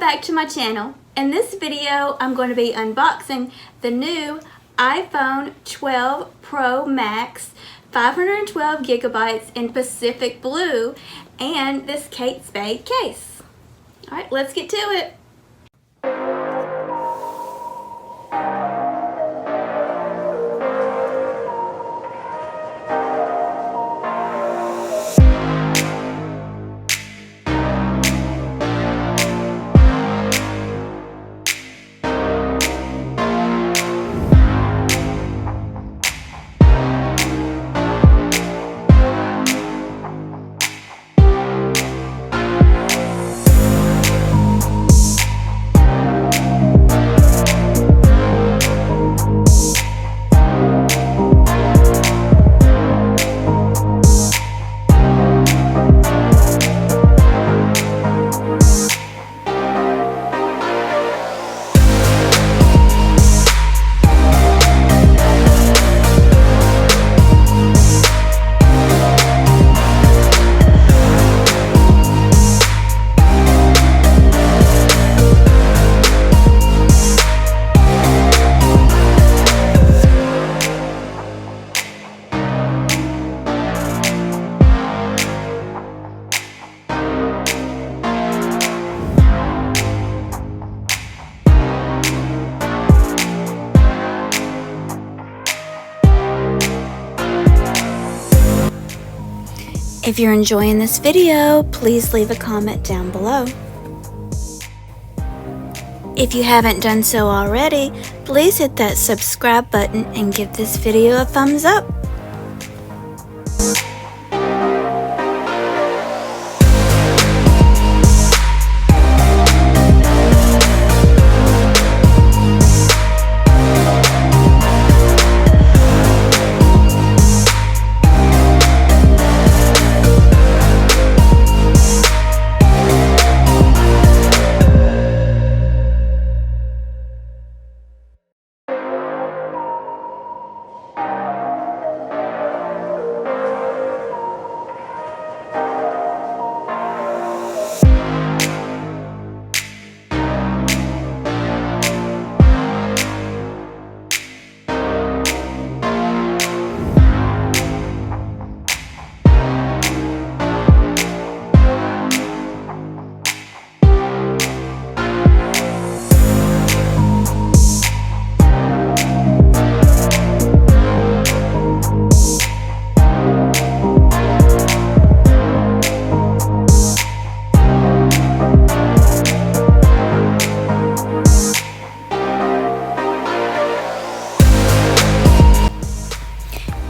back to my channel. In this video, I'm going to be unboxing the new iPhone 12 Pro Max 512 gigabytes in Pacific Blue and this Kate Spade case. Alright, let's get to it. If you're enjoying this video, please leave a comment down below. If you haven't done so already, please hit that subscribe button and give this video a thumbs up.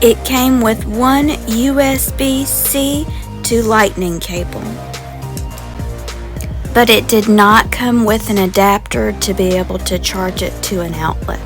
It came with one USB-C to Lightning cable, but it did not come with an adapter to be able to charge it to an outlet.